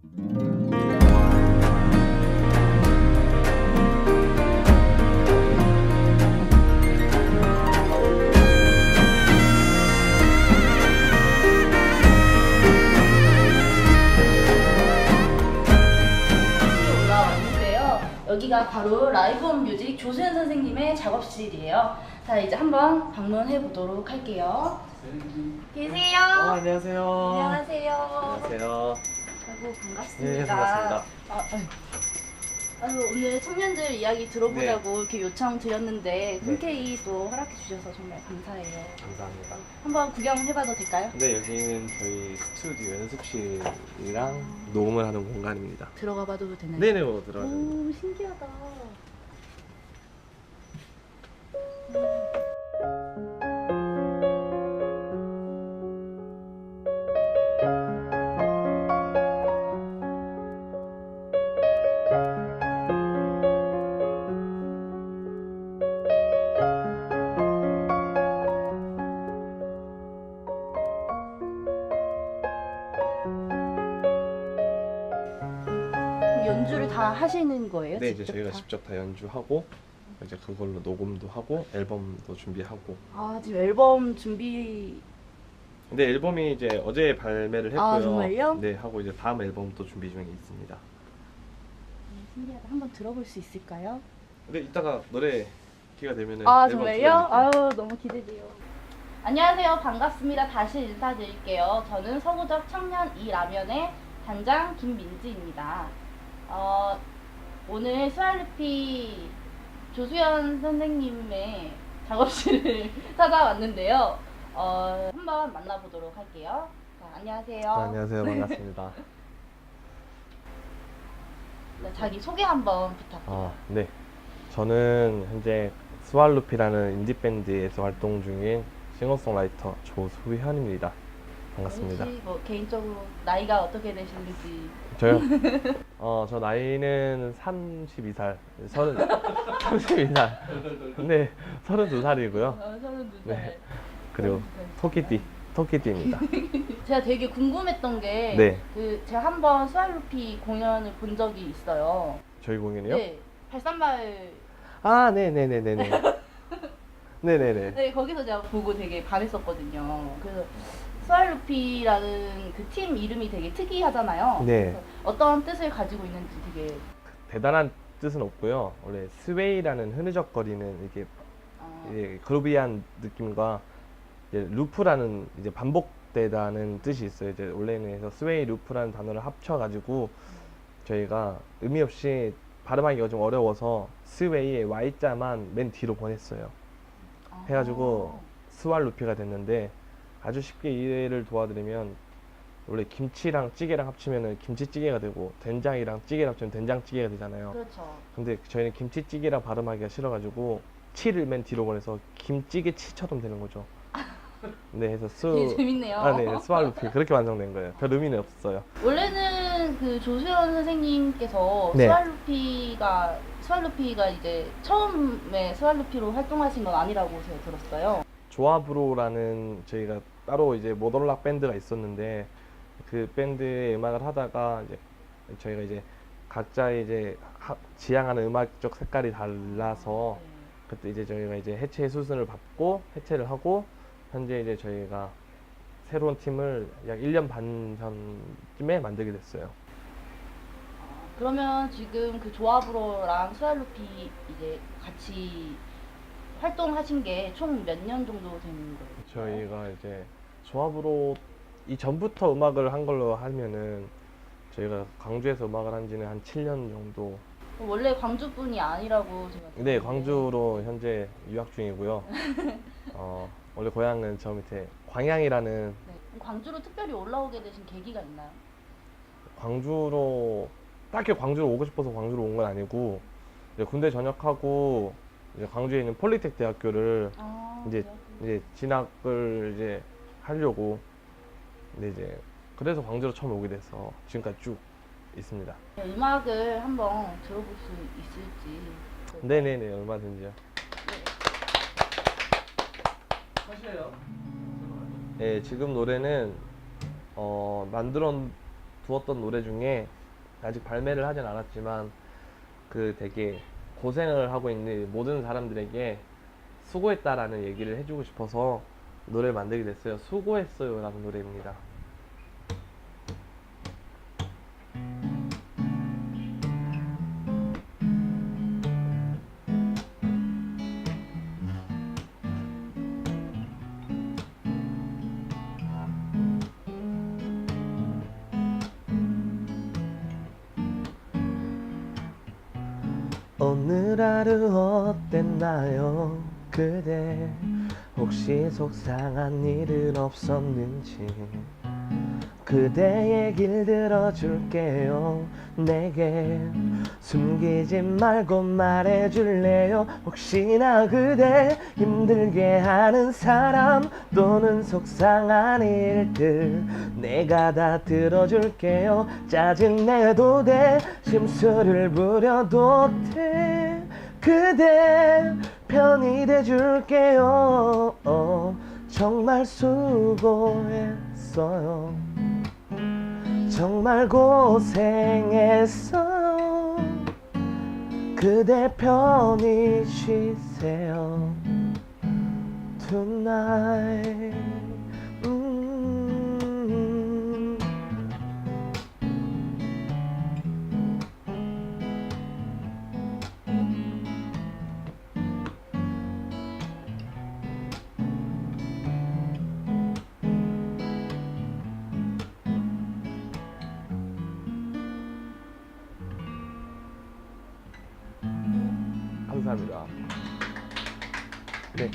여기가 바로 라이브 온 뮤직 조수현 선생님의 작업실이에요. 자, 이제 한번 방문해 보도록 할게요. 계세요? 안녕하세요. 안녕하세요. 안녕하세요. 아이고, 반갑습니다. 네, 반갑습니다. 오늘 청년들 이야기 들어보자고 이렇게 요청 드렸는데 흔쾌히 또 허락해 주셔서 정말 감사해요. 감사합니다. 한번 구경해봐도 될까요? 네, 여기는 저희 스튜디오 연습실이랑 녹음을 하는 공간입니다. 들어가봐도 되나요? 네네, 들어가죠. 오, 신기하다. 연주를 다 하시는 거예요? 네, 이제 직접 저희가 다? 직접 다 연주하고 이제 그걸로 녹음도 하고 앨범도 준비하고. 아, 지금 앨범 준비. 근데 앨범이 이제 어제 발매를 했고요. 아, 정말요? 네, 하고 이제 다음 앨범도 준비 중에 있습니다. 신기하다. 한번 들어볼 수 있을까요? 근데 이따가 노래 기회가 되면은 아, 앨범 정말요? 들려드릴게요. 아유, 너무 기대돼요. 안녕하세요. 반갑습니다. 다시 인사드릴게요. 저는 서구적 청년 이라면의 단장 김민지입니다. 오늘 스왈루피 조수현 선생님의 작업실을 찾아왔는데요. 한번 만나보도록 할게요. 자, 안녕하세요. 안녕하세요. 반갑습니다. 네, 자기 소개 한번 부탁드려요. 네. 저는 현재 스왈루피라는 인디밴드에서 활동 중인 싱어송라이터 조수현입니다. 반갑습니다. 혹시 뭐 개인적으로 나이가 어떻게 되시는지? 저요? 저 나이는 32살, 32살. 네, 32살이고요. 32살. 네. 그리고 토끼띠입니다. 제가 되게 궁금했던 게 네. 제가 한번 스왈루피 공연을 본 적이 있어요. 저희 공연이요? 네, 발산마을. 아, 네네네네네. 네네네. 네, 거기서 제가 보고 되게 반했었거든요. 그래서 스왈루피라는 그 팀 이름이 되게 특이하잖아요. 네. 그래서 어떤 뜻을 가지고 있는지 되게. 대단한 뜻은 없고요. 원래 스웨이라는 흐느적거리는 이게 이제 그루비한 느낌과 이제 루프라는 이제 반복되다는 뜻이 있어요. 이제 원래는 해서 스웨이 루프라는 단어를 합쳐가지고 저희가 의미 없이 발음하기가 좀 어려워서 스웨이의 Y자만 맨 뒤로 보냈어요. 해가지고 스왈루피가 됐는데 아주 쉽게 이해를 도와드리면 원래 김치랑 찌개랑 합치면은 김치찌개가 되고 된장이랑 찌개랑 합치면 된장찌개가 되잖아요. 그렇죠. 근데 저희는 김치찌개랑 발음하기가 싫어가지고 치를 맨 뒤로 보내서 김찌개치처럼 되는 거죠. 네, 해서 되게 재밌네요. 네, 스왈루피 그렇게 완성된 거예요. 별 의미는 없어요. 원래는 그 조수현 선생님께서 네. 스왈루피가 이제 처음에 스왈루피로 활동하신 건 아니라고 제가 들었어요. 조합으로라는 저희가 따로 이제 모던락 밴드가 있었는데 그 밴드의 음악을 하다가 이제 저희가 이제 각자의 이제 지향하는 음악적 색깔이 달라서 그때 이제 저희가 이제 해체 수순을 받고 해체를 하고 현재 이제 저희가 새로운 팀을 약 1년 반 전쯤에 만들게 됐어요. 그러면 지금 그 조합으로랑 스왈루피 이제 같이 활동하신 게 총 몇 년 정도 되는 거예요? 저희가 이제 조합으로 이전부터 음악을 한 걸로 하면은 저희가 광주에서 음악을 한 지는 한 7년 정도. 원래 광주 분이 아니라고 제가 네, 들었는데. 광주로 현재 유학 중이고요. 원래 고향은 저 밑에 광양이라는 네. 광주로 특별히 올라오게 되신 계기가 있나요? 광주로 딱히 광주로 오고 싶어서 광주로 온 건 아니고 이제 군대 전역하고 이제 광주에 있는 폴리텍 대학교를 이제 진학을 이제 하려고 근데 이제 그래서 광주로 처음 오게 돼서 지금까지 쭉 있습니다. 음악을 한번 들어볼 수 있을지. 네네네, 얼마든지요. 하실래요? 네, 지금 노래는 만들어 두었던 노래 중에 아직 발매를 하진 않았지만 그 되게 고생을 하고 있는 모든 사람들에게 수고했다라는 얘기를 해주고 싶어서 노래를 만들게 됐어요. 수고했어요 라는 노래입니다. 오늘 하루 어땠나요 그대 혹시 속상한 일은 없었는지 그대 얘길 들어줄게요 내게 숨기지 말고 말해줄래요 혹시나 그대 힘들게 하는 사람 또는 속상한 일들 내가 다 들어줄게요 짜증내도 돼 심술을 부려도 돼 그대 편이 돼줄게요 정말 수고했어요 정말 고생했어요 그대 편히 쉬세요 tonight 감사합니다. 네,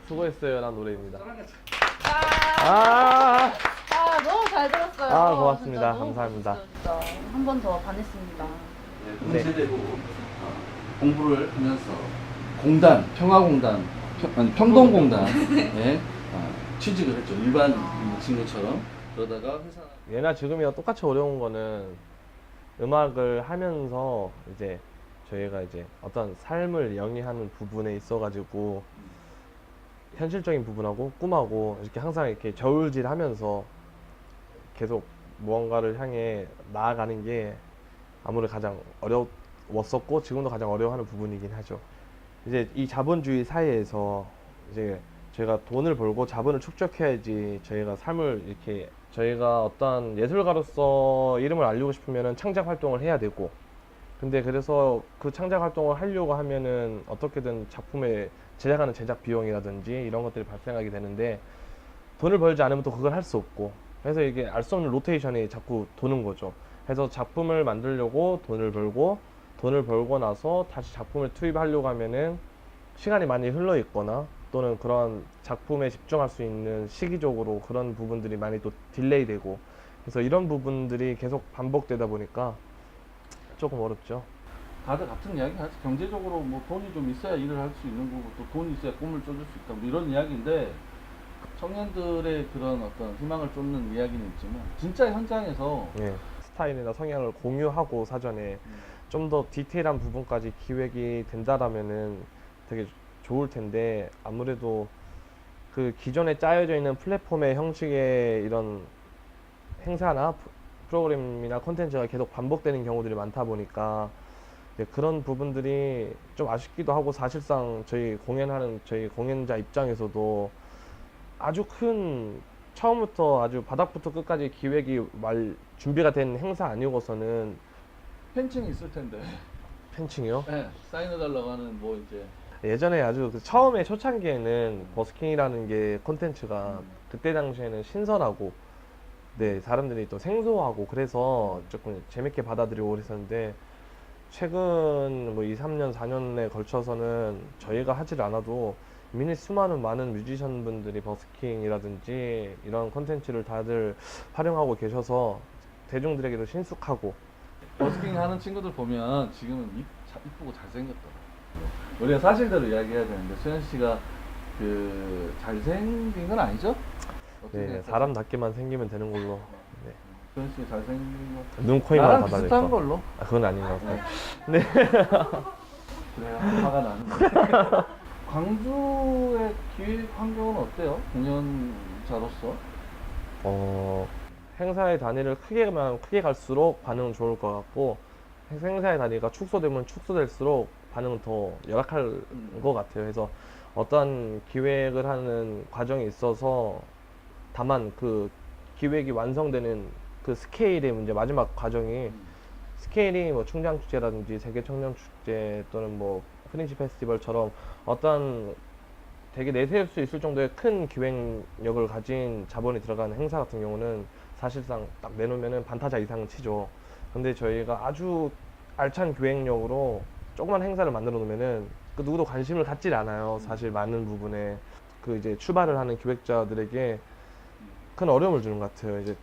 수고했어요 라는 노래입니다. 아, 너무 잘 들었어요. 아, 고맙습니다. 진짜 너무 감사합니다. 멋있어요, 진짜. 한 번 더 반했습니다. 네, 동세대로 공부를 하면서 공단, 평화공단, 평동공단에 취직을 했죠. 일반 친구처럼. 그러다가 회사 예나 지금이랑 똑같이 어려운 거는 음악을 하면서 이제 저희가 이제 어떤 삶을 영위하는 부분에 있어가지고 현실적인 부분하고 꿈하고 이렇게 항상 이렇게 저울질하면서 계속 무언가를 향해 나아가는 게 아무래도 가장 어려웠었고 지금도 가장 어려워하는 부분이긴 하죠. 이제 이 자본주의 사회에서 이제 저희가 돈을 벌고 자본을 축적해야지 저희가 삶을 이렇게 저희가 어떤 예술가로서 이름을 알리고 싶으면은 창작 활동을 해야 되고 근데 그래서 그 창작 활동을 하려고 하면은 어떻게든 작품에 제작하는 제작 비용이라든지 이런 것들이 발생하게 되는데 돈을 벌지 않으면 또 그걸 할 수 없고 그래서 이게 알 수 없는 로테이션이 자꾸 도는 거죠. 그래서 작품을 만들려고 돈을 벌고 나서 다시 작품을 투입하려고 하면은 시간이 많이 흘러 있거나 또는 그런 작품에 집중할 수 있는 시기적으로 그런 부분들이 많이 또 딜레이 되고 그래서 이런 부분들이 계속 반복되다 보니까 조금 어렵죠. 다들 같은 이야기 하지. 경제적으로 뭐 돈이 좀 있어야 일을 할 수 있는 거고 또 돈이 있어야 꿈을 쫓을 수 있다. 뭐 이런 이야기인데 청년들의 그런 어떤 희망을 쫓는 이야기는 있지만 진짜 현장에서 예. 스타일이나 성향을 공유하고 사전에 좀 더 디테일한 부분까지 기획이 된다라면은 되게 좋을 텐데 아무래도 그 기존에 짜여져 있는 플랫폼의 형식의 이런 행사나 프로그램이나 콘텐츠가 계속 반복되는 경우들이 많다 보니까 이제 그런 부분들이 좀 아쉽기도 하고 사실상 저희 공연자 입장에서도 아주 큰 처음부터 아주 바닥부터 끝까지 기획이 준비가 된 행사 아니고서는 팬층이 있을 텐데. 팬층이요? 네, 사인해달라고 하는 뭐 이제 예전에 아주 그 처음에 초창기에는 버스킹이라는 게 콘텐츠가 그때 당시에는 신선하고 네 사람들이 또 생소하고 그래서 조금 재밌게 받아들이고 그랬었는데 최근 뭐 2, 3년, 4년에 걸쳐서는 저희가 하질 않아도 이미 수많은 많은 뮤지션 분들이 버스킹이라든지 이런 콘텐츠를 다들 활용하고 계셔서 대중들에게도 친숙하고 버스킹 하는 친구들 보면 지금은 이쁘고 잘생겼더라. 우리가 사실대로 이야기해야 되는데 수현 씨가 그 잘생긴 건 아니죠? 어떻게 네, 생각하세요? 사람답게만 생기면 되는 걸로 네. 수현 씨 잘생긴 거 눈, 코, 입만 나랑 다 다를 비슷한 거 걸로. 아, 그건 아닌 것 같아요. 그래요. 화가 나는. 광주의 기획 환경은 어때요? 공연자로서? 행사의 단위를 크게 갈수록 반응은 좋을 것 같고 행사의 단위가 축소되면 축소될수록 반응은 더 열악할 것 같아요. 그래서 어떤 기획을 하는 과정에 있어서 다만 그 기획이 완성되는 그 스케일의 문제, 마지막 과정이 스케일이 뭐 충장축제라든지 세계청년축제 또는 뭐 프린시 페스티벌처럼 어떤 되게 내세울 수 있을 정도의 큰 기획력을 가진 자본이 들어가는 행사 같은 경우는 사실상 딱 내놓으면은 반타자 이상은 치죠. 근데 저희가 아주 알찬 기획력으로 조그만 행사를 만들어 놓으면은 그 누구도 관심을 갖질 않아요. 사실 많은 부분에 그 이제 출발을 하는 기획자들에게 큰 어려움을 주는 것 같아요. 이제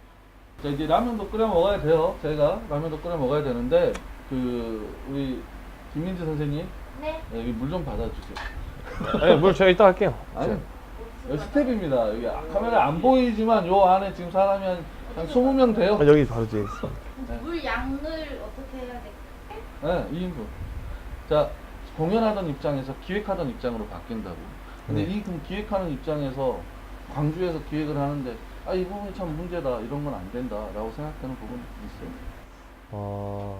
자, 이제 라면도 끓여 먹어야 돼요. 저희가 라면도 끓여 먹어야 되는데 그 우리 김민지 선생님 네. 여기 물 좀 받아주세요. 네, 물 제가 이따 할게요. 아니, 여기 스텝입니다. 여기 카메라에 안 보이지만 요 안에 지금 사람이 한 20명 돼요. 여기 바로 뒤에 있어. 물 양을 어떻게 해야 될까요? 네, 2인분. 자, 공연하던 입장에서 기획하던 입장으로 바뀐다고. 근데 네. 이 기획하는 입장에서 광주에서 기획을 하는데 아, 이 부분이 참 문제다. 이런 건 안 된다라고 생각되는 부분이 있어요.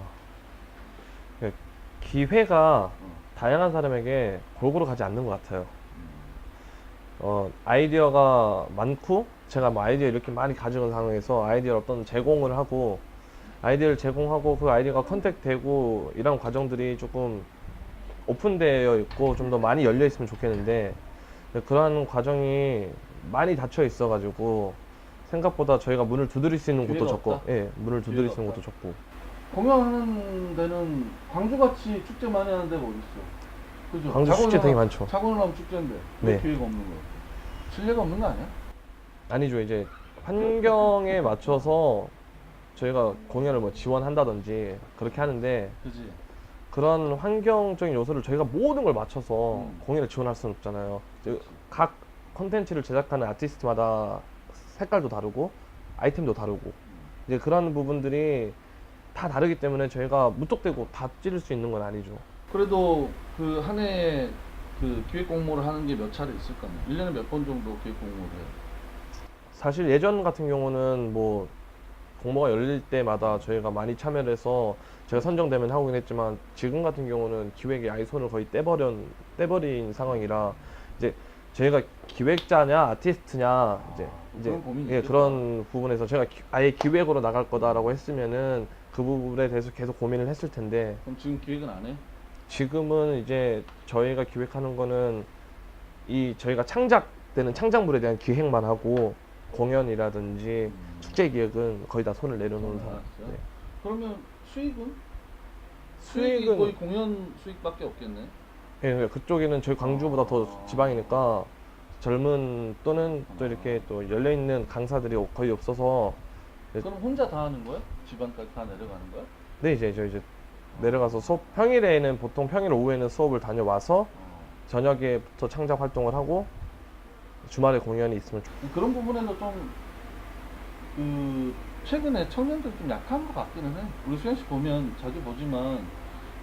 그 기회가 다양한 사람에게 골고루 가지 않는 것 같아요. 아이디어가 많고 제가 뭐 아이디어 이렇게 많이 가지고 있는 상황에서 아이디어를 어떤 제공을 하고 아이디어를 제공하고 그 아이디어가 컨택되고 이런 과정들이 조금 오픈되어 있고 좀 더 많이 열려 있으면 좋겠는데 그러한 과정이 많이 닫혀 있어 가지고 생각보다 저희가 문을 두드릴 수 있는 곳도 기회가 적고 없다? 예, 문을 두드릴 수 있는 기회가 곳도 적고 공연하는 데는 광주같이 축제 많이 하는 데가 어디 있어? 그죠? 광주 축제 되게 많죠. 자고로 축제인데 왜 네. 기회가 없는 거야? 신뢰가 없는 거 아니야? 아니죠. 이제 환경에 맞춰서 저희가 공연을 뭐 지원한다든지 그렇게 하는데 그지? 그런 환경적인 요소를 저희가 모든 걸 맞춰서 음. 공연을 지원할 수는 없잖아요. 각 컨텐츠를 제작하는 아티스트마다 색깔도 다르고 아이템도 다르고 이제 그런 부분들이 다 다르기 때문에 저희가 무턱대고 다 찌를 수 있는 건 아니죠. 그래도 그 한 해에 그 기획 공모를 하는 게 몇 차례 있을 거 아니야? 1년에 몇 번 정도 기획 공모를 해요? 사실 예전 같은 경우는 뭐 공모가 열릴 때마다 저희가 많이 참여를 해서 제가 선정되면 하긴 했지만 지금 같은 경우는 기획에 아예 손을 거의 떼버린 상황이라 이제 저희가 기획자냐 아티스트냐 이제 그런 고민이 예, 있겠다. 그런 부분에서 제가 아예 기획으로 나갈 거다라고 했으면은 그 부분에 대해서 계속 고민을 했을 텐데 그럼 지금 기획은 안 해? 지금은 이제 저희가 기획하는 거는 이 저희가 창작되는 창작물에 대한 기획만 하고 공연이라든지 축제 기획은 거의 다 손을 내려놓은 상황. 알았어요. 네. 그러면 수익은? 수익이 수익은 거의 공연 수익밖에 없겠네. 예, 그쪽에는 저희 광주보다 더 지방이니까 젊은 또는 또 이렇게 또 열려 있는 강사들이 거의 없어서 그럼 혼자 다 하는 거야? 지방까지 다 내려가는 거야? 네 이제 내려가서 수업 평일에는 보통 평일 오후에는 수업을 다녀와서 저녁에부터 창작 활동을 하고 주말에 공연이 있으면 그런 부분에는 좀 그 최근에 청년들 좀 약한 것 같기는 해. 우리 수현 씨 보면 자주 보지만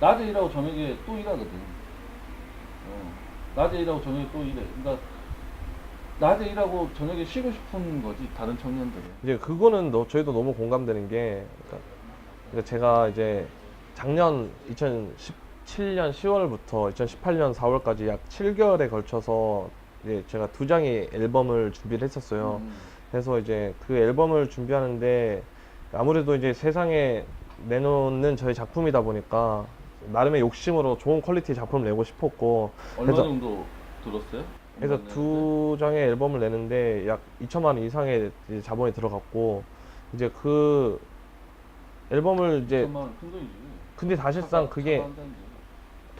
낮에 일하고 저녁에 또 일하거든. 낮에 일하고 저녁에 또 일해. 그러니까 낮에 일하고 저녁에 쉬고 싶은 거지 다른 청년들은. 이제 그거는 저희도 너무 공감되는 게 그러니까 제가 이제 작년 2017년 10월부터 2018년 4월까지 약 7개월에 걸쳐서 이제 제가 2장의 앨범을 준비를 했었어요. 그래서 이제 그 앨범을 준비하는데 아무래도 이제 세상에 내놓는 저희 작품이다 보니까 나름의 욕심으로 좋은 퀄리티의 작품을 내고 싶었고 얼마 그래서- 정도 들었어요? 그래서 얼마 내는데? 2장의 앨범을 내는데 약 2천만 원 이상의 이제 자본이 들어갔고 이제 그 앨범을 이제 2천만 원 큰 돈이지. 근데 사실상 그게 한다는 게.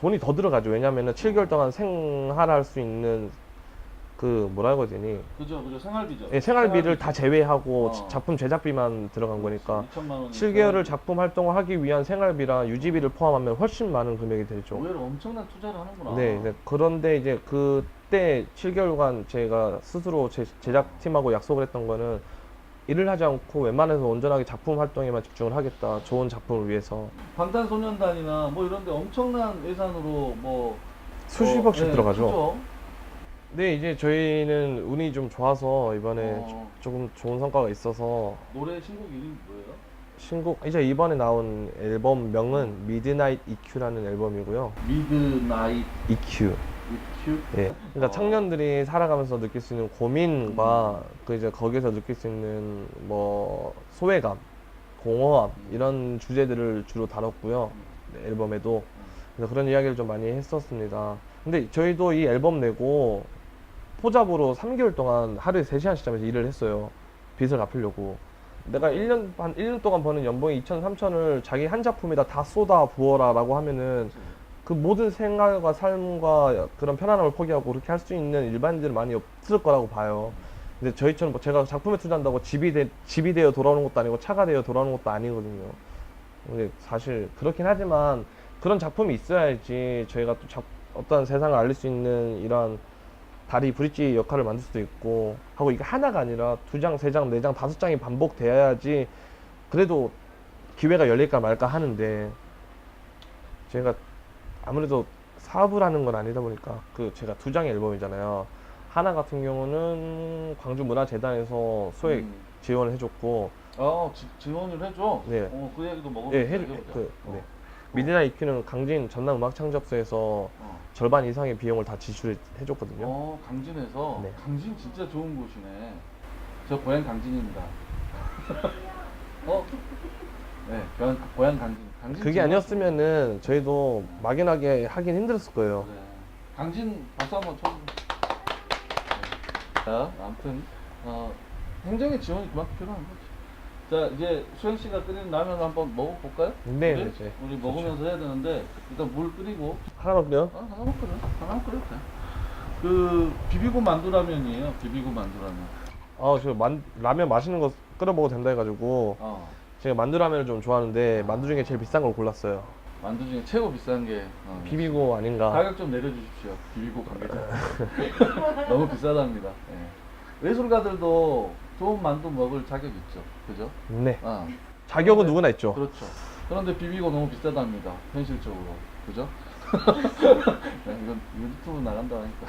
돈이 더 들어가죠. 왜냐면은 7개월 동안 생활할 수 있는 그 뭐라고 해야 되니? 그죠 생활비죠. 예, 생활비를 다 제외하고 어. 작품 제작비만 들어간 거니까 2천만 원. 7개월을 작품 활동을 하기 위한 생활비랑 유지비를 포함하면 훨씬 많은 금액이 되죠. 의외로 엄청난 투자를 하는구나. 네, 이제 그런데 이제 그때 7개월간 제가 스스로 제작팀하고 약속을 했던 거는 일을 하지 않고 웬만해서 온전하게 작품 활동에만 집중을 하겠다. 좋은 작품을 위해서. 방탄소년단이나 뭐 이런데 엄청난 예산으로 뭐 수십억씩 네, 들어가죠. 그죠? 네, 이제 저희는 운이 좀 좋아서 이번에 어. 조금 좋은 성과가 있어서 노래 신곡 이름이 뭐예요? 신곡 이제 이번에 나온 앨범명은 미드나잇 EQ라는 앨범이고요. 미드나잇 EQ. EQ? 예. 그러니까 어. 청년들이 살아가면서 느낄 수 있는 고민과 그 이제 거기서 느낄 수 있는 뭐 소외감, 공허함 이런 주제들을 주로 다뤘고요. 네, 앨범에도 그래서 그런 이야기를 좀 많이 했었습니다. 근데 저희도 이 앨범 내고 포잡으로 3개월 동안 하루에 3시간씩 자면서 일을 했어요. 빚을 갚으려고. 내가 한 1년 동안 버는 연봉이 2천, 3천을 자기 한 작품에다 다 쏟아 부어라 라고 하면은 그 모든 생활과 삶과 그런 편안함을 포기하고 그렇게 할 수 있는 일반인들은 많이 없을 거라고 봐요. 근데 저희처럼 뭐 제가 작품에 투자한다고 집이 되어 돌아오는 것도 아니고 차가 되어 돌아오는 것도 아니거든요. 근데 사실 그렇긴 하지만 그런 작품이 있어야지 저희가 또 어떤 세상을 알릴 수 있는 이런 다리 브릿지 역할을 만들 수도 있고 하고 이게 하나가 아니라 2장, 3장, 4장, 5장이 반복돼야지 그래도 기회가 열릴까 말까 하는데 제가 아무래도 사업을 하는 건 아니다 보니까 그 제가 2장의 앨범이잖아요. 하나 같은 경우는 광주문화재단에서 소액 지원을 해줬고 지원을 해줘? 네. 그 얘기도 먹어보자. 네, 해보자. 네. 미드나잇 EQ는 강진 전남음악창작소에서 절반 이상의 비용을 다 지출해줬거든요. 강진에서? 네. 강진 진짜 좋은 곳이네. 저 고향 강진입니다. 네, 고향 강진. 그게 지원? 아니었으면은 저희도 막연하게 하긴 힘들었을 거예요. 그래. 강진 박수 한번 쳐. 자, 아무튼 행정의 지원이 그만큼 필요한 거지. 자, 이제 수영 씨가 끓인 라면 한번 먹어볼까요? 네, 우리? 네, 네. 우리 먹으면서 해야 되는데 일단 물 끓이고. 하나만 요 하나만 끓여. 하나만 끓여도 돼. 그 비비고 만두라면이에요. 비비고 만두라면. 라면 맛있는 거 끓여 먹어도 된다 해가지고 제가 만두라면을 좀 좋아하는데 만두 중에 제일 비싼 걸 골랐어요. 만두 중에 최고 비싼 게 비비고 아닌가. 가격 좀 내려주십시오. 비비고 관계자. 너무 비싸답니다. 예. 외술가들도 좋은 만두 먹을 자격 있죠. 그죠? 네. 어. 자격은 누구나 있죠. 그렇죠. 그런데 비비고 너무 비싸답니다. 현실적으로. 그죠? 네, 이건 유튜브 나간다 하니까.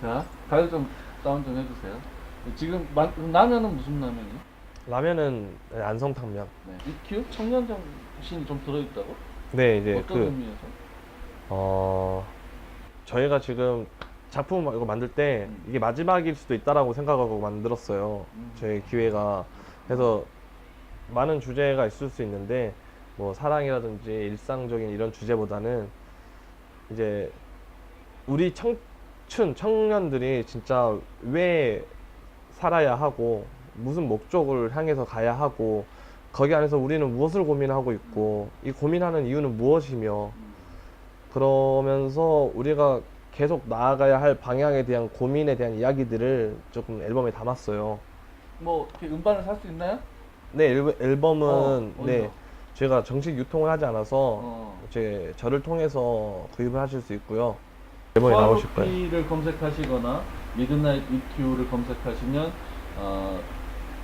자, 가격 좀 다운 좀 해주세요. 지금 라면은 무슨 라면이요? 라면은 안성탕면. 네. EQ? 청년 정신이 좀 들어있다고? 네, 이제 어떤 의미에서? 저희가 지금 작품을 이거 만들 때 이게 마지막일 수도 있다라고 생각하고 만들었어요. 저희 기회가. 그래서 많은 주제가 있을 수 있는데 뭐 사랑이라든지 일상적인 이런 주제보다는 이제 우리 청년들이 진짜 왜 살아야 하고 무슨 목적을 향해서 가야 하고 거기 안에서 우리는 무엇을 고민하고 있고 이 고민하는 이유는 무엇이며 그러면서 우리가 계속 나아가야 할 방향에 대한 고민에 대한 이야기들을 조금 앨범에 담았어요. 뭐 이렇게 음반을 살 수 있나요? 네, 앨범은 어디서? 네, 제가 정식 유통을 하지 않아서 저를 통해서 구입을 하실 수 있고요. 앨범에 나오실 거예요. 를 검색하시거나 미드나잇 EQ를 검색하시면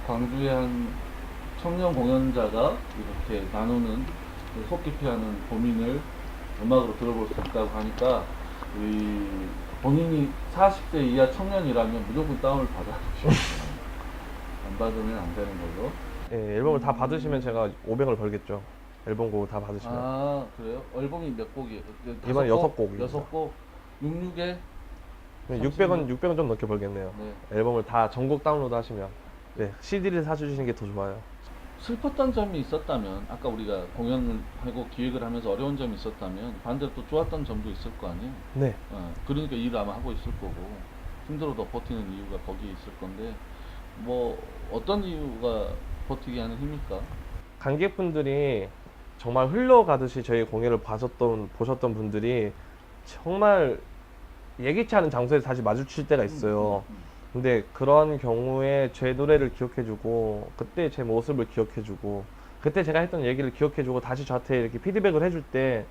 광주의 한 청년 공연자가 이렇게 나누는 속 깊이 하는 고민을 음악으로 들어볼 수 있다고 하니까 본인이 40대 이하 청년이라면 무조건 다운을 받아주시면 안 받으면 안 되는 걸로. 네, 앨범을 다 받으시면 제가 500을 벌겠죠. 앨범 곡을 다 받으시면. 아, 그래요? 앨범이 몇 곡이에요? 이번에 6곡입니다. 6곡? 66에? 600은 좀 넘게 벌겠네요. 네. 앨범을 다 전곡 다운로드 하시면. 네, CD를 사주시는 게 더 좋아요. 슬펐던 점이 있었다면, 아까 우리가 공연을 하고 기획을 하면서 어려운 점이 있었다면 반대로 또 좋았던 점도 있을 거 아니에요? 네. 그러니까 일을 아마 하고 있을 거고 힘들어도 버티는 이유가 거기에 있을 건데 뭐 어떤 이유가 버티게 하는 힘일까? 관객분들이 정말 흘러가듯이 저희 공연을 보셨던 분들이 정말 예기치 않은 장소에서 다시 마주칠 때가 있어요. 근데 그런 경우에 제 노래를 기억해주고 그때 제 모습을 기억해주고 그때 제가 했던 얘기를 기억해주고 다시 저한테 이렇게 피드백을 해줄 때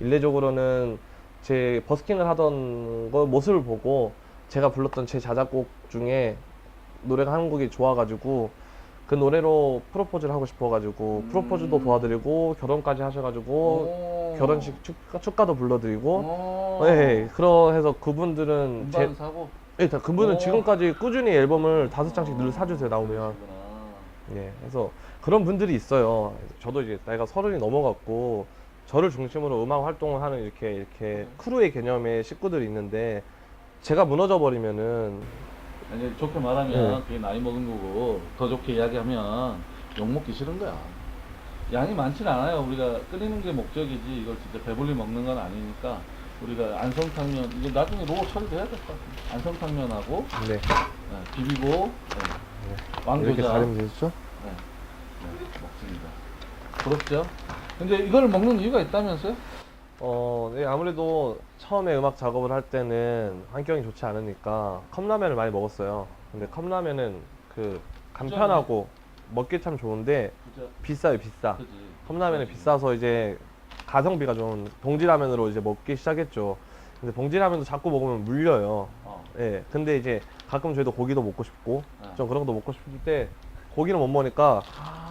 일례적으로는 제 버스킹을 하던 거 모습을 보고 제가 불렀던 제 자작곡 중에 노래가 한 곡이 좋아가지고 그 노래로 프로포즈를 하고 싶어가지고 프로포즈도 도와드리고 결혼까지 하셔가지고 결혼식 축가도 불러드리고 오. 네, 그래서 그분들은 음반 사고. 예, 그분은 오. 지금까지 꾸준히 앨범을 5장씩 늘 사주세요 나오면. 그러시구나. 예, 그래서 그런 분들이 있어요. 저도 이제 나이가 30이 넘어갔고 저를 중심으로 음악 활동을 하는 이렇게 크루의 개념의 식구들이 있는데 제가 무너져 버리면은 아니 좋게 말하면 네. 그게 나이 먹은 거고 더 좋게 이야기하면 욕 먹기 싫은 거야. 양이 많지는 않아요. 우리가 끓이는 게 목적이지 이걸 진짜 배불리 먹는 건 아니니까 우리가 안성탕면 이거 나중에 로고 처리도 해야 될 것 같아. 안성탕면하고 네, 비비고 네. 이렇게 왕교자 가리면 되죠? 네. 먹습니다. 부럽죠? 근데 이걸 먹는 이유가 있다면서요? 네, 아무래도 처음에 음악 작업을 할 때는 환경이 좋지 않으니까 컵라면을 많이 먹었어요. 근데 컵라면은 그 간편하고 먹기 참 좋은데 그죠? 비싸요, 비싸. 그지. 컵라면이 그지. 비싸서 이제 가성비가 좀 봉지라면으로 이제 먹기 시작했죠. 근데 봉지라면도 자꾸 먹으면 물려요. 예. 근데 이제 가끔 저희도 고기도 먹고 싶고 좀 그런 것도 먹고 싶을 때 고기는 못 먹으니까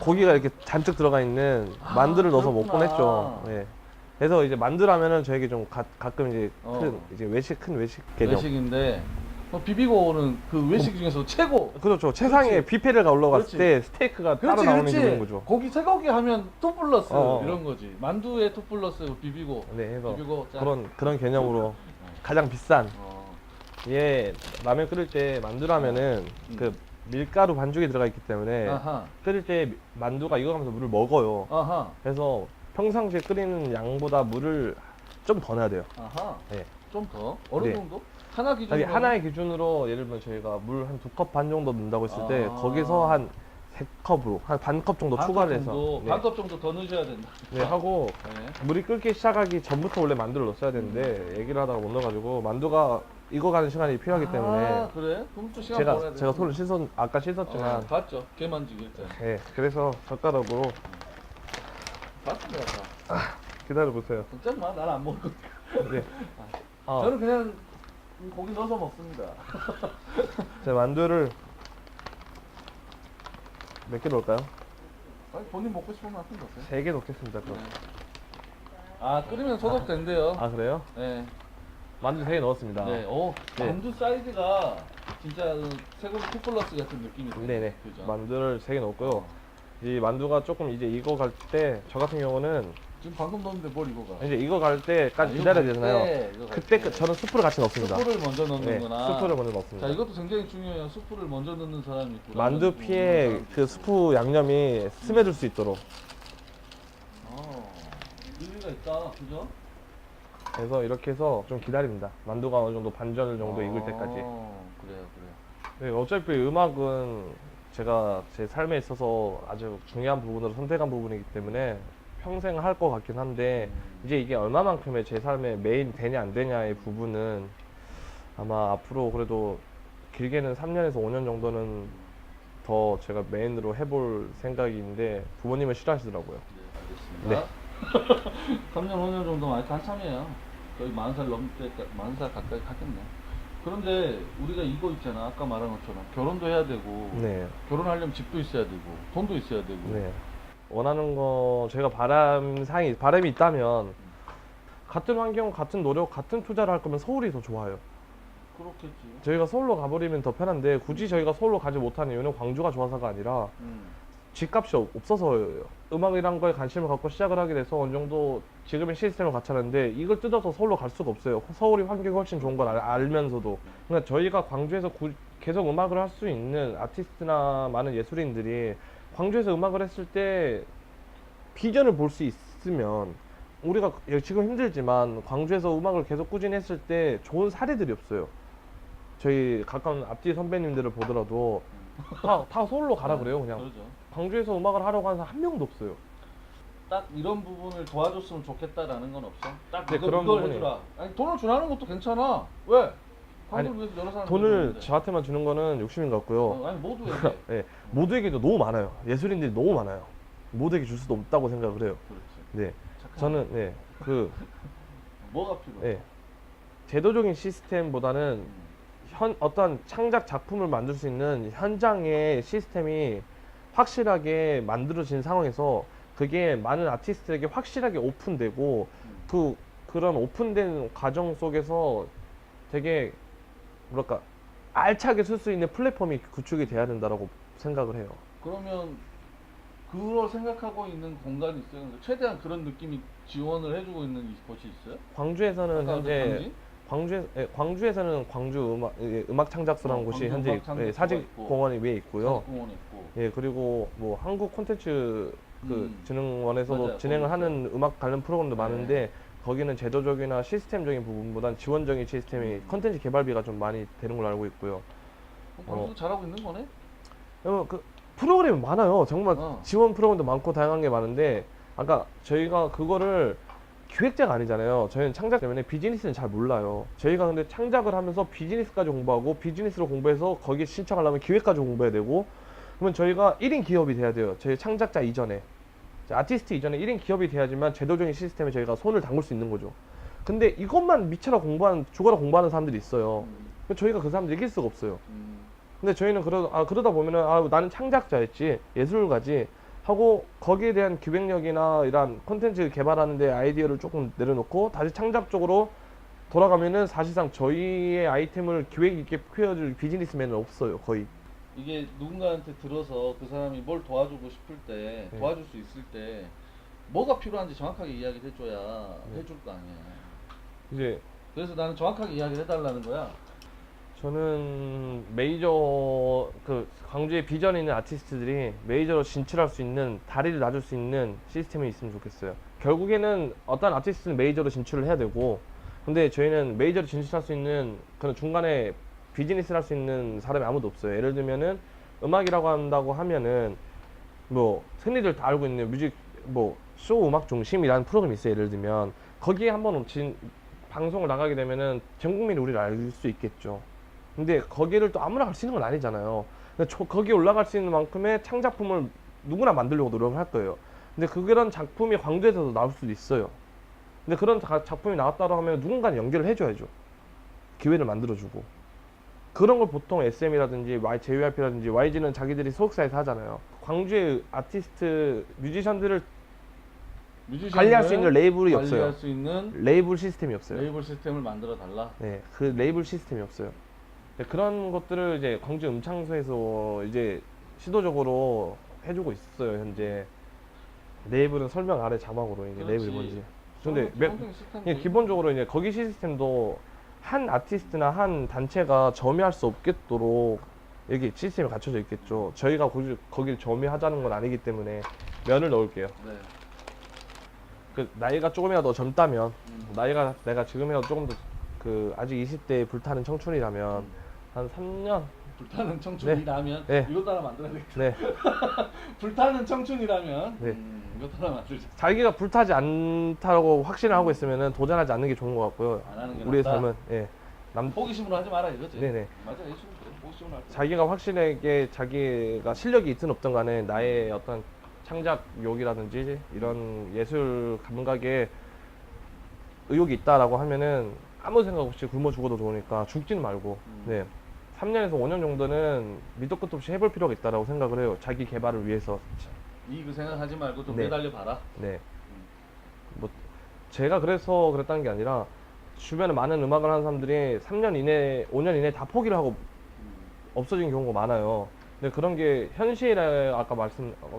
고기가 이렇게 잔뜩 들어가 있는 만두를 넣어서 먹곤 그렇구나. 했죠. 예. 그래서 이제 만두라면은 저에게 좀 가끔 이제 어. 이제 큰 외식 개념. 외식인데 비비고는 그 외식 중에서 최고. 그렇죠. 최상의 그렇지. 뷔페를 올라갔을 그렇지. 때 스테이크가 따로 나오는 기분인 거죠. 고기 쇠고기 하면 투 플러스 어. 이런 거지. 만두에 투 플러스 비비고. 네, 해서 비비고 짠. 그런 개념으로 가장 비싼 어. 예, 라면 끓일 때 만두라면은 그 밀가루 반죽이 들어가 있기 때문에 아하. 끓일 때 만두가 익어가면서 물을 먹어요. 아하. 그래서 평상시에 끓이는 양보다 물을 좀 더 넣어야 돼요. 아하. 네. 좀 더? 어느 네. 정도? 하나 기준으로. 아니, 하나의 기준으로 예를 들면 저희가 물 한 2컵 반 정도 넣는다고 했을 때 아. 거기서 한 3컵으로 한 반 컵 정도 추가를 해서 네. 반컵 정도 더 넣으셔야 된다. 네, 하고 네. 물이 끓기 시작하기 전부터 원래 만두를 넣었어야 되는데 얘기를 하다가 못 넣어가지고 만두가 익어가는 시간이 필요하기 때문에 아, 그래? 그럼 또 시간 벌어야 제가 돼. 손을 아까 씻었지만 봤죠? 개 만지기 일단. 예, 그래서 젓가락으로 봤습니다. 다. 기다려 보세요. 걱정 마, 난 안 먹을 거니까. 네. 어, 저는 그냥 고기 넣어서 먹습니다. 제 만두를 몇 개 넣을까요? 아니, 본인 먹고 싶은 만큼 넣으세요. 3개 넣겠습니다. 그럼. 아, 끓이면 소독된대요. 아 그래요? 네. 만두 3개 넣었습니다. 네. 오, 네. 만두 사이즈가 진짜 세금 투 플러스 같은 느낌이 드네요. 네네. 그죠? 만두를 3개 넣었고요. 이 만두가 조금 이제 익어갈 때 저 같은 경우는 지금 방금 넣었는데 뭘 익어가? 이제 익어갈 때까지 아, 기다려야 이거 되잖아요. 갈 때, 이거 갈 그때 때. 저는 스프를 같이 넣습니다. 스프를 먼저 네, 넣는구나. 스프를 먼저 넣습니다. 자, 이것도 굉장히 중요해요. 스프를 먼저 넣는 사람이 있고. 만두 라면 피에 넣는 그 스프 양념이 스며들 수 있도록. 일리가 있다. 그죠? 그래서 이렇게 해서 좀 기다립니다. 만두가 어느 정도 반절 정도 익을 때까지. 그래요, 그래요. 네, 어차피 음악은 제가 제 삶에 있어서 아주 중요한 부분으로 선택한 부분이기 때문에 평생 할 것 같긴 한데 이제 이게 얼마만큼의 제 삶의 메인 되냐 안 되냐의 부분은 아마 앞으로 그래도 길게는 3년에서 5년 정도는 더 제가 메인으로 해볼 생각인데 부모님은 싫어하시더라고요. 네, 알겠습니다. 3년, 5년 정도면 아직 한참이에요. 거의 40살 넘게, 40살 가까이 하겠네. 그런데 우리가 이거 있잖아. 아까 말한 것처럼 결혼도 해야 되고, 네. 결혼하려면 집도 있어야 되고, 돈도 있어야 되고. 네. 원하는 거 제가 바람이 있다면 같은 환경, 같은 노력, 같은 투자를 할 거면 서울이 더 좋아요. 그렇겠지. 저희가 서울로 가버리면 더 편한데 굳이 저희가 서울로 가지 못하는 이유는 광주가 좋아서가 아니라 집값이 없어서예요. 음악이란 거에 관심을 갖고 시작을 하게 돼서 어느 정도 지금의 시스템을 갖춰놨는데 이걸 뜯어서 서울로 갈 수가 없어요. 서울이 환경이 훨씬 좋은 걸 알면서도. 그러니까 저희가 광주에서 계속 음악을 할 수 있는 아티스트나 많은 예술인들이 광주에서 음악을 했을 때 비전을 볼 수 있으면 우리가 지금 힘들지만 광주에서 음악을 계속 꾸준히 했을 때 좋은 사례들이 없어요. 저희 가까운 앞뒤 선배님들을 보더라도 다 서울로 가라 그래요. 그냥 그러죠. 광주에서 음악을 하려고 하는 사람 한 명도 없어요. 딱 이런 부분을 도와줬으면 좋겠다라는 건 없어? 딱 네, 이걸 그런 부분이- 해주라. 아니 돈을 주라는 것도 괜찮아. 왜? 광주를 아니, 위해서 여러 사람들 돈을 주는데. 저한테만 주는 거는 욕심인 것 같고요. 아니 모두에게. 네, 모두에게도 너무 많아요. 예술인들이 너무 많아요. 모두에게 줄 수도 없다고 생각을 해요. 그렇지. 네, 착한 저는 뭐가 필요해? 네, 제도적인 시스템보다는 어떤 창작 작품을 만들 수 있는 현장의 시스템이 확실하게 만들어진 상황에서 그게 많은 아티스트에게 확실하게 오픈되고 그런 오픈된 과정 속에서 되게 뭐랄까 알차게 쓸 수 있는 플랫폼이 구축이 돼야 된다라고 생각을 해요. 그러면 그걸 생각하고 있는 공간이 있어요? 최대한 그런 느낌이 지원을 해주고 있는 곳이 있어요? 광주에서는 아까 현재 강지? 광주에서는 광주 음악 창작소라는 곳이 광주 현재 음악 창작소가 사직공원에 위에 있고요. 사직공원에 있고. 예, 그리고 뭐 한국 콘텐츠 진흥원에서도 맞아요. 진행을 거기 하는 음악 관련 프로그램도 네. 많은데 거기는 제도적이나 시스템적인 부분보단 지원적인 시스템이 콘텐츠 개발비가 좀 많이 되는 걸로 알고 있고요. 광주도 잘하고 있는 거네? 그 프로그램이 많아요. 정말 어. 지원 프로그램도 많고 다양한 게 많은데 아까 저희가 그거를 기획자가 아니잖아요. 저희는 창작 때문에 비즈니스는 잘 몰라요. 저희가 근데 창작을 하면서 비즈니스까지 공부하고 비즈니스를 공부해서 거기에 신청하려면 기획까지 공부해야 되고 그러면 저희가 1인 기업이 돼야 돼요. 저희 창작자 이전에 아티스트 이전에 1인 기업이 돼야지만 제도적인 시스템에 저희가 손을 담글 수 있는 거죠. 근데 이것만 미쳐라 죽어라 공부하는 사람들이 있어요. 저희가 그 사람들 이길 수가 없어요. 근데 저희는 그러다 보면은 나는 창작자였지 예술가지 하고 거기에 대한 기획력이나 이런 콘텐츠 개발하는데 아이디어를 조금 내려놓고 다시 창작 쪽으로 돌아가면은 사실상 저희의 아이템을 기획 있게 표현해줄 비즈니스맨은 없어요 거의. 이게 누군가한테 들어서 그 사람이 뭘 도와주고 싶을 때 네. 도와줄 수 있을 때 뭐가 필요한지 정확하게 이야기를 해줘야 네. 해줄 거 아니야. 이제 그래서 나는 정확하게 이야기를 해달라는 거야. 저는 메이저 광주에 비전 있는 아티스트들이 메이저로 진출할 수 있는 다리를 놔줄 수 있는 시스템이 있으면 좋겠어요. 결국에는 어떤 아티스트는 메이저로 진출을 해야 되고 근데 저희는 메이저로 진출할 수 있는 그런 중간에 비즈니스를 할 수 있는 사람이 아무도 없어요. 예를 들면은 음악이라고 한다고 하면은 뭐 흔히들 다 알고 있는 뮤직 뭐 쇼 음악 중심이라는 프로그램이 있어요. 예를 들면 거기에 한번 방송을 나가게 되면은 전 국민이 우리를 알 수 있겠죠. 근데 거기를 또 아무나 갈 수 있는 건 아니잖아요. 근데 거기에 올라갈 수 있는 만큼의 창작품을 누구나 만들려고 노력을 할 거예요. 근데 그런 작품이 광주에서도 나올 수도 있어요. 근데 그런 작품이 나왔다고 하면 누군가는 연결을 해줘야죠. 기회를 만들어주고. 그런 걸 보통 SM이라든지 JYP라든지 YG는 자기들이 소속사에서 하잖아요. 광주의 아티스트, 뮤지션들을 관리할 수 있는 레이블이 없어요. 관리할 수 있는 레이블 시스템이 없어요. 레이블 시스템을 만들어 달라. 네, 그 레이블 시스템이 없어요. 네, 그런 것들을 이제 광주 음창소에서 이제 시도적으로 해주고 있어요. 현재 레이블은 설명 아래 자막으로 이게 그렇지. 레이블이 뭔지. 근데 기본적인 시스템이 기본적으로 이제 거기 시스템도 한 아티스트나 한 단체가 점유할 수 없겠도록 여기 시스템이 갖춰져 있겠죠. 저희가 거기를 점유하자는 건 아니기 때문에 면을 넣을게요. 네. 그 나이가 조금이라도 젊다면 내가 지금이라도 조금 더 아직 20대에 불타는 청춘이라면 한 3년 불타는 청춘이라면 네. 이것 하나 만들어야 되겠다. 네 불타는 청춘이라면 네. 이것 하나 만들자. 자기가 불타지 않다고 확신을 하고 있으면은 도전하지 않는 게 좋은 것 같고요. 안 하는 게 우리의 낫다. 삶은 호기심으로 하지 마라 이거지. 네네. 맞아, 예술은 그래. 호기심으로 할 때. 자기가 확실하게 자기가 실력이 있든 없든 간에 나의 어떤 창작욕이라든지 이런 예술 감각에 의욕이 있다라고 하면은 아무 생각 없이 굶어 죽어도 좋으니까 죽지는 말고 네 3년에서 5년 정도는 밑도 끝도 없이 해볼 필요가 있다라고 생각을 해요. 자기 개발을 위해서. 이 생각하지 말고 좀 네. 매달려 봐라. 네. 뭐 제가 그래서 그랬다는 게 아니라 주변에 많은 음악을 하는 사람들이 3년 이내, 5년 이내 다 포기를 하고 없어진 경우가 많아요. 근데 그런 게 현실에 아까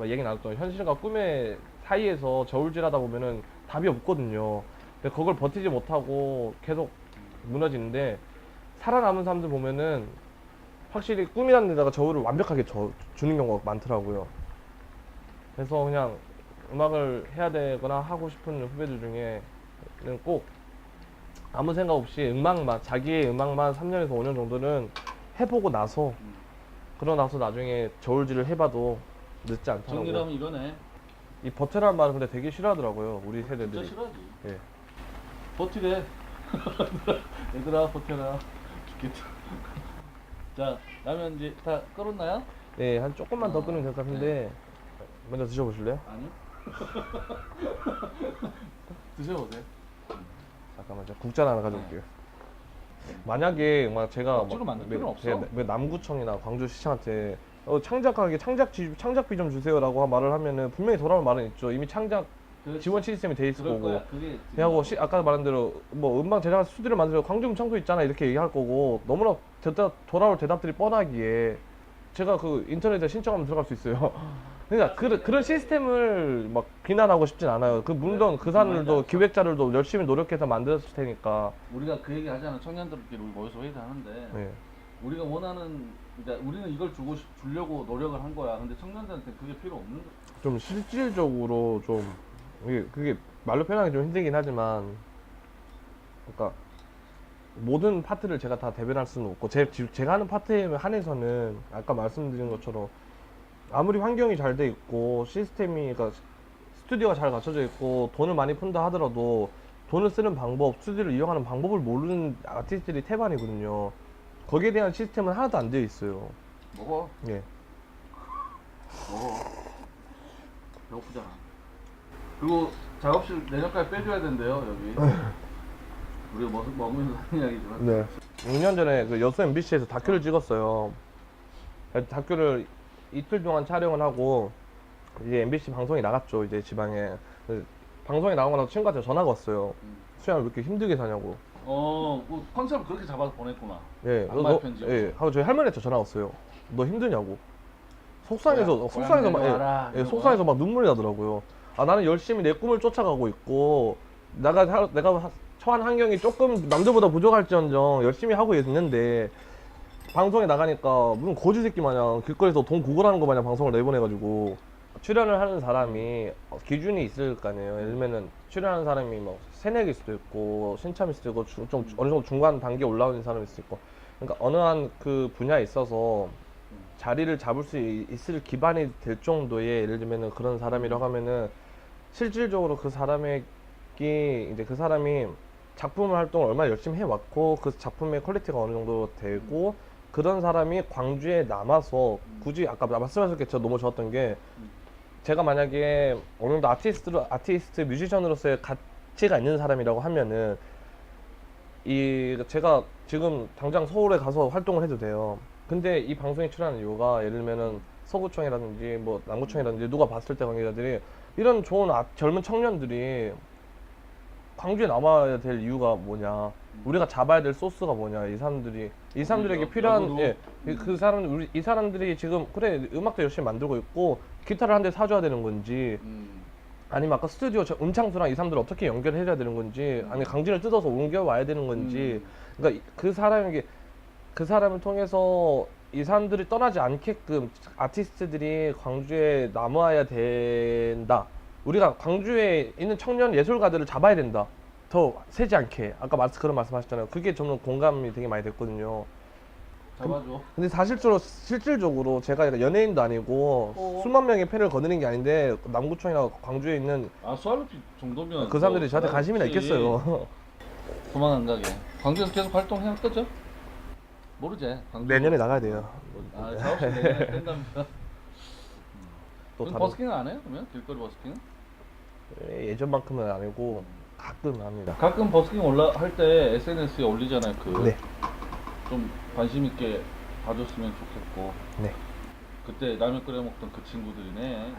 얘기 나눴던 현실과 꿈의 사이에서 저울질하다 보면은 답이 없거든요. 근데 그걸 버티지 못하고 계속 무너지는데 살아남은 사람들 보면은 확실히 꿈이라는 데다가 저울을 완벽하게 주는 경우가 많더라고요. 그래서 그냥 음악을 해야 되거나 하고 싶은 후배들 중에는 꼭 아무 생각 없이 자기의 음악만 3년에서 5년 정도는 해보고 나서 그러고 나서 나중에 저울질을 해봐도 늦지 않더라고요. 정리하면 이거네. 이 버텨라는 말은 근데 되게 싫어하더라고요. 우리 진짜 세대들이. 싫어하지. 예. 버티래. 얘들아 버텨라. 죽겠다. 자, 라면 이제 다 끓었나요? 네, 한 조금만 더 끓으면 될 것 같은데 먼저 드셔보실래요? 아니요. 드셔보세요. 잠깐만 제가 국자 하나 가져올게요. 만약에 막 제가 억지로 만들 필요는 없어. 남구청이나 광주시청한테 창작비 좀 주세요라고 말을 하면은 분명히 돌아올 말은 있죠. 이미 창작 지원 시스템이 돼 있을 그럴 거고 거야. 그게 하고 아까 말한 대로 뭐 음방 제작한 스튜디오를 만들어 광주음 청소 있잖아 이렇게 얘기할 거고 너무나 돌아올 대답들이 뻔하기에 제가 그 인터넷에 신청하면 들어갈 수 있어요. 그러니까 그런 시스템을 막 비난하고 싶진 않아요. 그 물론 그 사람들도 기획자들도 열심히 노력해서 만들었을 테니까. 우리가 그 얘기 하잖아. 청년들끼리 우리 모여서 회의를 하는데 네. 우리가 원하는 그러니까 우리는 이걸 주려고 노력을 한 거야. 근데 청년들한테 그게 필요 없는 거. 좀 실질적으로 좀 그게 말로 표현하기 좀 힘들긴 하지만 그러니까 모든 파트를 제가 다 대변할 수는 없고 제가 하는 파트에 한해서는 아까 말씀드린 것처럼 아무리 환경이 잘 돼 있고 시스템이 그러니까 스튜디오가 잘 갖춰져 있고 돈을 많이 푼다 하더라도 돈을 쓰는 방법, 스튜디오를 이용하는 방법을 모르는 아티스트들이 태반이거든요. 거기에 대한 시스템은 하나도 안 되어 있어요. 먹어. 예. 먹어. 배고프잖아. 그리고 작업실 내년까지 빼줘야 된대요 여기. 우리가 먹으면서 하는 이야기지만. 네. 6년 전에 그 여수 MBC에서 다큐를 찍었어요. 다큐를 이틀 동안 촬영을 하고 이제 MBC 방송이 나갔죠. 이제 지방에 방송이 나가고 나서 친구한테 전화가 왔어요. 수양을 왜 이렇게 힘들게 사냐고. 그 컨셉을 그렇게 잡아서 보냈구나. 예. 악마의 편지. 예. 하고 저희 할머니한테 전화 왔어요. 너 힘드냐고. 속상해서 막 속상해서 막 눈물이 나더라고요. 아 나는 열심히 내 꿈을 쫓아가고 있고 내가 처한 환경이 조금 남들보다 부족할지언정 열심히 하고 있는데 방송에 나가니까 무슨 거지 새끼 마냥 길거리에서 돈 구걸하는 거 마냥 방송을 내보내가지고 출연을 하는 사람이 기준이 있을 거 아니에요. 예를 들면은 출연하는 사람이 뭐 새내기일 수도 있고 신참일 수도 있고 좀 어느 정도 중간 단계에 올라오는 사람일 수도 있고 그러니까 어느 한 그 분야에 있어서 자리를 잡을 수 있을 기반이 될 정도의 예를 들면은 그런 사람이라고 하면은 실질적으로 그 사람이 작품 활동을 얼마나 열심히 해왔고 그 작품의 퀄리티가 어느 정도 되고 그런 사람이 광주에 남아서 굳이 아까 말씀하셨을 때 제가 너무 좋았던 게 제가 만약에 어느 정도 아티스트 뮤지션으로서의 가치가 있는 사람이라고 하면은 제가 지금 당장 서울에 가서 활동을 해도 돼요. 근데 이 방송에 출연하는 이유가 예를 들면은 서구청이라든지 뭐 남구청이라든지 누가 봤을 때 관계자들이 이런 좋은 젊은 청년들이 광주에 남아야 될 이유가 뭐냐, 우리가 잡아야 될 소스가 뭐냐, 이 사람들에게 필요한 이 사람들이 지금 그래 음악도 열심히 만들고 있고 기타를 한 대 사줘야 되는 건지 아니면 아까 스튜디오 음창수랑 이 사람들을 어떻게 연결해줘야 되는 건지 아니 강진을 뜯어서 옮겨와야 되는 건지 그러니까 그 사람을 통해서 이 사람들이 떠나지 않게끔 아티스트들이 광주에 남아야 된다. 우리가 광주에 있는 청년 예술가들을 잡아야 된다. 더 세지 않게. 아까 그런 말씀하셨잖아요. 그게 저는 공감이 되게 많이 됐거든요. 잡아줘. 근데 실질적으로 제가 연예인도 아니고 수만 명의 팬을 거느리는 게 아닌데 남구청이나 광주에 있는 수알루피 정도면 그 사람들이 저한테 관심이나 있겠어요. 도망 안 가게. 광주에서 계속 활동해야 끄죠? 모르지. 내년에 나가야 돼요. 작업실 내년에 뺀답니다. 또 그럼 버스킹은 안 해요? 그러면 길거리 버스킹은? 예전만큼은 아니고 가끔 합니다. 가끔 버스킹 할 때 SNS에 올리잖아요. 네. 좀 관심 있게 봐줬으면 좋겠고. 네. 그때 라면 끓여 먹던 그 친구들이네.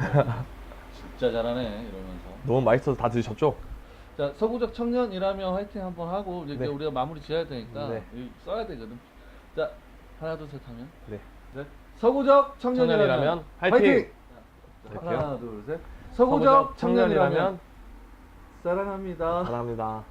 진짜 잘하네 이러면서. 너무 맛있어서 다 드셨죠? 자, 서구적 청년이라면 화이팅 한번 하고 이제 네. 우리가 마무리 지어야 되니까 네. 써야 되거든. 자, 하나 둘 셋 하면. 네. 네. 서구적 청년이라면 화이팅! 이렇게요? 하나 둘 셋. 서구적 청년이라면 사랑합니다. 사랑합니다.